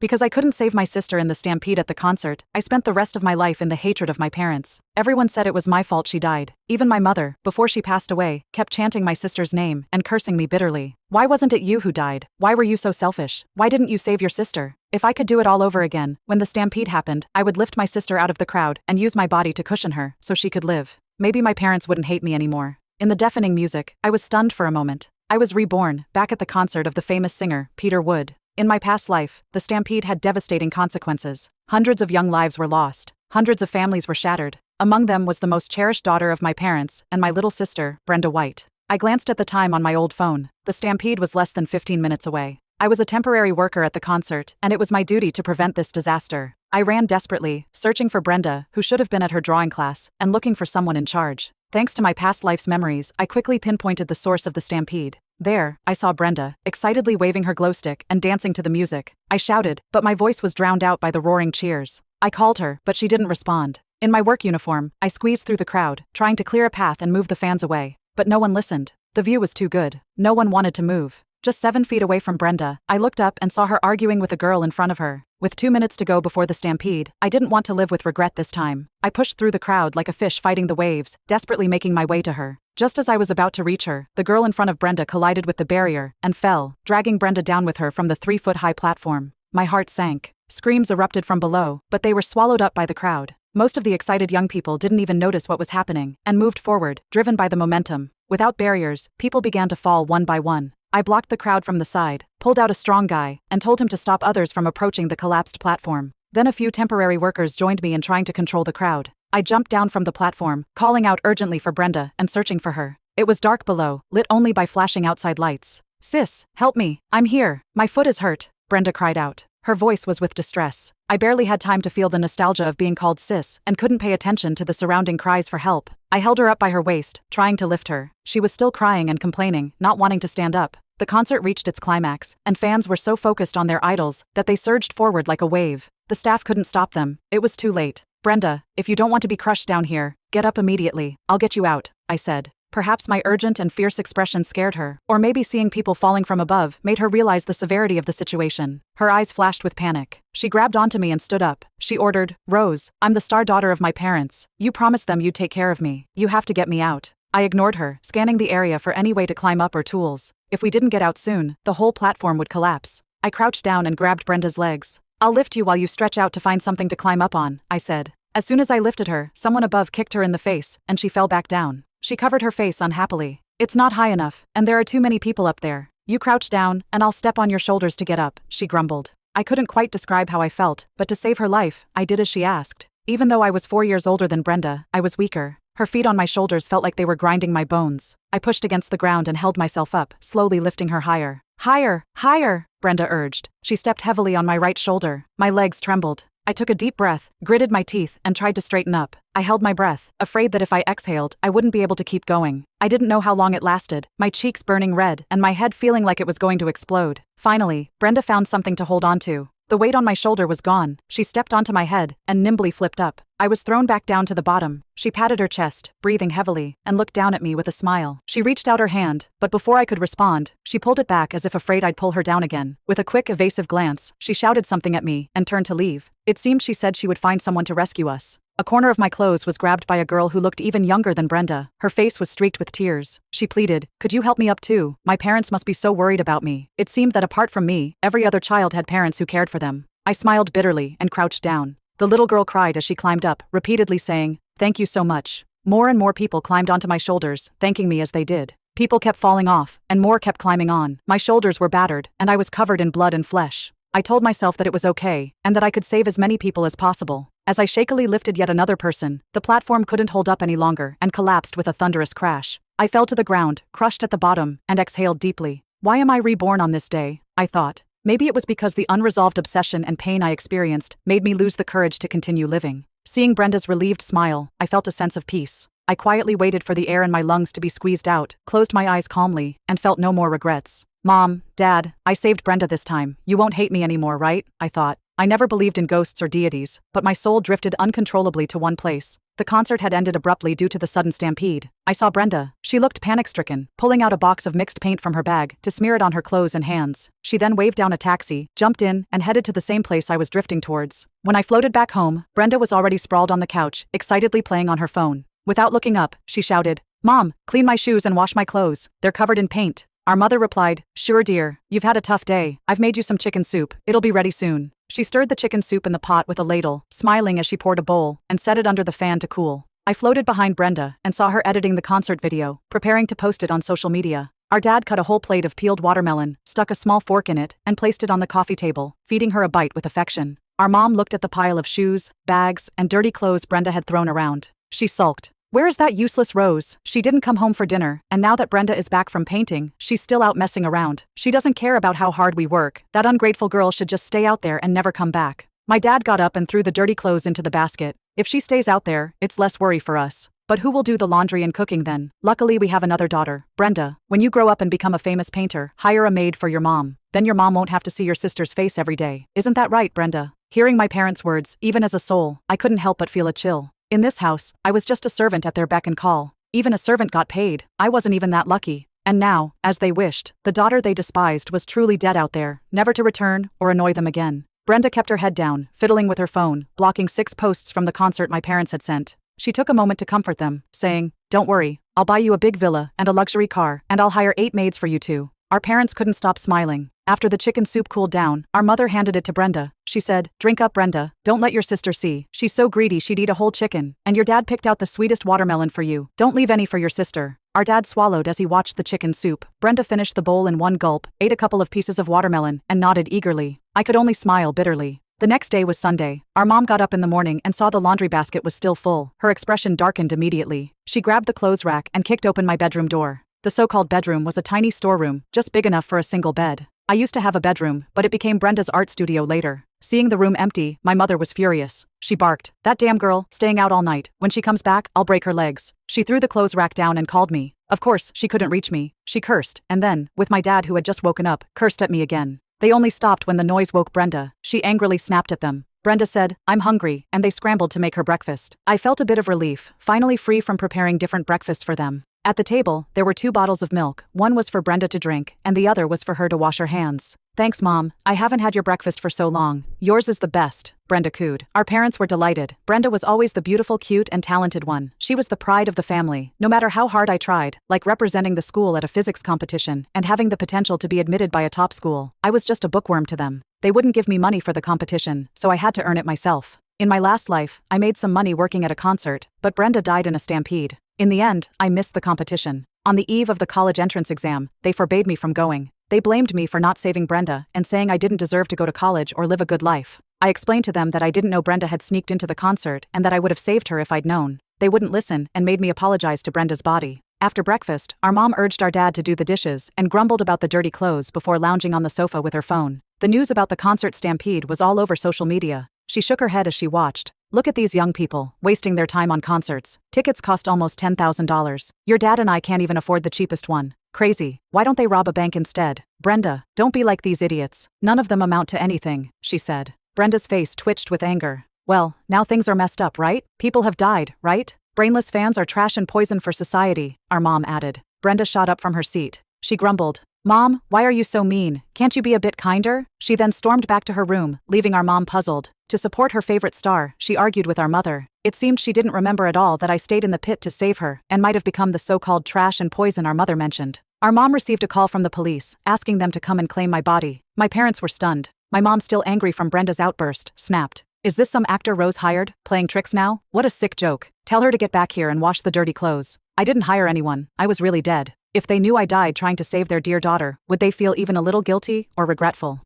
Because I couldn't save my sister in the stampede at the concert, I spent the rest of my life in the hatred of my parents. Everyone said it was my fault she died. Even my mother, before she passed away, kept chanting my sister's name and cursing me bitterly. Why wasn't it you who died? Why were you so selfish? Why didn't you save your sister? If I could do it all over again, when the stampede happened, I would lift my sister out of the crowd and use my body to cushion her so she could live. Maybe my parents wouldn't hate me anymore. In the deafening music, I was stunned for a moment. I was reborn, back at the concert of the famous singer, Peter Wood. In my past life, the stampede had devastating consequences. Hundreds of young lives were lost. Hundreds of families were shattered. Among them was the most cherished daughter of my parents and my little sister, Brenda White. I glanced at the time on my old phone. The stampede was less than 15 minutes away. I was a temporary worker at the concert, and it was my duty to prevent this disaster. I ran desperately, searching for Brenda, who should have been at her drawing class, and looking for someone in charge. Thanks to my past life's memories, I quickly pinpointed the source of the stampede. There, I saw Brenda, excitedly waving her glow stick and dancing to the music. I shouted, but my voice was drowned out by the roaring cheers. I called her, but she didn't respond. In my work uniform, I squeezed through the crowd, trying to clear a path and move the fans away. But no one listened. The view was too good. No one wanted to move. Just 7 feet away from Brenda, I looked up and saw her arguing with a girl in front of her. With 2 minutes to go before the stampede, I didn't want to live with regret this time. I pushed through the crowd like a fish fighting the waves, desperately making my way to her. Just as I was about to reach her, the girl in front of Brenda collided with the barrier and fell, dragging Brenda down with her from the 3-foot-high platform. My heart sank. Screams erupted from below, but they were swallowed up by the crowd. Most of the excited young people didn't even notice what was happening and moved forward, driven by the momentum. Without barriers, people began to fall one by one. I blocked the crowd from the side, pulled out a strong guy, and told him to stop others from approaching the collapsed platform. Then a few temporary workers joined me in trying to control the crowd. I jumped down from the platform, calling out urgently for Brenda and searching for her. It was dark below, lit only by flashing outside lights. "Sis, help me, I'm here, my foot is hurt," Brenda cried out. Her voice was with distress. I barely had time to feel the nostalgia of being called sis and couldn't pay attention to the surrounding cries for help. I held her up by her waist, trying to lift her. She was still crying and complaining, not wanting to stand up. The concert reached its climax, and fans were so focused on their idols that they surged forward like a wave. The staff couldn't stop them. It was too late. "Brenda, if you don't want to be crushed down here, get up immediately. I'll get you out," I said. Perhaps my urgent and fierce expression scared her, or maybe seeing people falling from above made her realize the severity of the situation. Her eyes flashed with panic. She grabbed onto me and stood up. She ordered, "Rose, I'm the star daughter of my parents. You promised them you'd take care of me. You have to get me out." I ignored her, scanning the area for any way to climb up or tools. If we didn't get out soon, the whole platform would collapse. I crouched down and grabbed Brenda's legs. "I'll lift you while you stretch out to find something to climb up on," I said. As soon as I lifted her, someone above kicked her in the face, and she fell back down. She covered her face unhappily. "It's not high enough, and there are too many people up there. You crouch down, and I'll step on your shoulders to get up," she grumbled. I couldn't quite describe how I felt, but to save her life, I did as she asked. Even though I was 4 years older than Brenda, I was weaker. Her feet on my shoulders felt like they were grinding my bones. I pushed against the ground and held myself up, slowly lifting her higher. "Higher, higher," Brenda urged. She stepped heavily on my right shoulder. My legs trembled. I took a deep breath, gritted my teeth, and tried to straighten up. I held my breath, afraid that if I exhaled, I wouldn't be able to keep going. I didn't know how long it lasted, my cheeks burning red and my head feeling like it was going to explode. Finally, Brenda found something to hold on to. The weight on my shoulder was gone. She stepped onto my head and nimbly flipped up. I was thrown back down to the bottom. She patted her chest, breathing heavily, and looked down at me with a smile. She reached out her hand, but before I could respond, she pulled it back as if afraid I'd pull her down again. With a quick, evasive glance, she shouted something at me and turned to leave. It seemed she said she would find someone to rescue us. A corner of my clothes was grabbed by a girl who looked even younger than Brenda. Her face was streaked with tears. She pleaded, "Could you help me up too? My parents must be so worried about me." It seemed that apart from me, every other child had parents who cared for them. I smiled bitterly and crouched down. The little girl cried as she climbed up, repeatedly saying, "Thank you so much." More and more people climbed onto my shoulders, thanking me as they did. People kept falling off, and more kept climbing on. My shoulders were battered, and I was covered in blood and flesh. I told myself that it was okay, and that I could save as many people as possible. As I shakily lifted yet another person, the platform couldn't hold up any longer and collapsed with a thunderous crash. I fell to the ground, crushed at the bottom, and exhaled deeply. Why am I reborn on this day? I thought. Maybe it was because the unresolved obsession and pain I experienced made me lose the courage to continue living. Seeing Brenda's relieved smile, I felt a sense of peace. I quietly waited for the air in my lungs to be squeezed out, closed my eyes calmly, and felt no more regrets. "Mom, Dad, I saved Brenda this time. You won't hate me anymore, right?" I thought. I never believed in ghosts or deities, but my soul drifted uncontrollably to one place. The concert had ended abruptly due to the sudden stampede. I saw Brenda. She looked panic-stricken, pulling out a box of mixed paint from her bag to smear it on her clothes and hands. She then waved down a taxi, jumped in, and headed to the same place I was drifting towards. When I floated back home, Brenda was already sprawled on the couch, excitedly playing on her phone. Without looking up, she shouted, "Mom, clean my shoes and wash my clothes. They're covered in paint." Our mother replied, "Sure dear, you've had a tough day. I've made you some chicken soup. It'll be ready soon." She stirred the chicken soup in the pot with a ladle, smiling as she poured a bowl, and set it under the fan to cool. I floated behind Brenda and saw her editing the concert video, preparing to post it on social media. Our dad cut a whole plate of peeled watermelon, stuck a small fork in it, and placed it on the coffee table, feeding her a bite with affection. Our mom looked at the pile of shoes, bags, and dirty clothes Brenda had thrown around. She sulked. "Where is that useless Rose? She didn't come home for dinner, and now that Brenda is back from painting, she's still out messing around. She doesn't care about how hard we work. That ungrateful girl should just stay out there and never come back." My dad got up and threw the dirty clothes into the basket. "If she stays out there, it's less worry for us. But who will do the laundry and cooking then? Luckily we have another daughter, Brenda. When you grow up and become a famous painter, hire a maid for your mom. Then your mom won't have to see your sister's face every day. Isn't that right, Brenda?" Hearing my parents' words, even as a soul, I couldn't help but feel a chill. In this house, I was just a servant at their beck and call. Even a servant got paid. I wasn't even that lucky. And now, as they wished, the daughter they despised was truly dead out there, never to return or annoy them again. Brenda kept her head down, fiddling with her phone, blocking 6 posts from the concert my parents had sent. She took a moment to comfort them, saying, "Don't worry, I'll buy you a big villa and a luxury car, and I'll hire 8 maids for you too." Our parents couldn't stop smiling. After the chicken soup cooled down, our mother handed it to Brenda. She said, "Drink up, Brenda. Don't let your sister see. She's so greedy she'd eat a whole chicken. And your dad picked out the sweetest watermelon for you. Don't leave any for your sister." Our dad swallowed as he watched the chicken soup. Brenda finished the bowl in one gulp, ate a couple of pieces of watermelon, and nodded eagerly. I could only smile bitterly. The next day was Sunday. Our mom got up in the morning and saw the laundry basket was still full. Her expression darkened immediately. She grabbed the clothes rack and kicked open my bedroom door. The so-called bedroom was a tiny storeroom, just big enough for a single bed. I used to have a bedroom, but it became Brenda's art studio later. Seeing the room empty, my mother was furious. She barked, "That damn girl, staying out all night. When she comes back, I'll break her legs." She threw the clothes rack down and called me. Of course, she couldn't reach me. She cursed, and then, with my dad who had just woken up, cursed at me again. They only stopped when the noise woke Brenda. She angrily snapped at them. Brenda said, "I'm hungry," and they scrambled to make her breakfast. I felt a bit of relief, finally free from preparing different breakfasts for them. At the table, there were 2 bottles of milk. One was for Brenda to drink, and the other was for her to wash her hands. "Thanks, Mom. I haven't had your breakfast for so long. Yours is the best," Brenda cooed. Our parents were delighted. Brenda was always the beautiful, cute, and talented one. She was the pride of the family. No matter how hard I tried, like representing the school at a physics competition and having the potential to be admitted by a top school, I was just a bookworm to them. They wouldn't give me money for the competition, so I had to earn it myself. In my last life, I made some money working at a concert, but Brenda died in a stampede. In the end, I missed the competition. On the eve of the college entrance exam, they forbade me from going. They blamed me for not saving Brenda and saying I didn't deserve to go to college or live a good life. I explained to them that I didn't know Brenda had sneaked into the concert and that I would have saved her if I'd known. They wouldn't listen and made me apologize to Brenda's body. After breakfast, our mom urged our dad to do the dishes and grumbled about the dirty clothes before lounging on the sofa with her phone. The news about the concert stampede was all over social media. She shook her head as she watched. "Look at these young people, wasting their time on concerts. Tickets cost almost $10,000. Your dad and I can't even afford the cheapest one. Crazy. Why don't they rob a bank instead?" "Brenda, don't be like these idiots. None of them amount to anything," she said. Brenda's face twitched with anger. "Well, now things are messed up, right? People have died, right? Brainless fans are trash and poison for society," our mom added. Brenda shot up from her seat. She grumbled, "Mom, why are you so mean? Can't you be a bit kinder?" She then stormed back to her room, leaving our mom puzzled. To support her favorite star, she argued with our mother. It seemed she didn't remember at all that I stayed in the pit to save her and might have become the so-called trash and poison our mother mentioned. Our mom received a call from the police, asking them to come and claim my body. My parents were stunned. My mom, still angry from Brenda's outburst, snapped, "Is this some actor Rose hired, playing tricks now? What a sick joke. Tell her to get back here and wash the dirty clothes." I didn't hire anyone. I was really dead. If they knew I died trying to save their dear daughter, would they feel even a little guilty or regretful?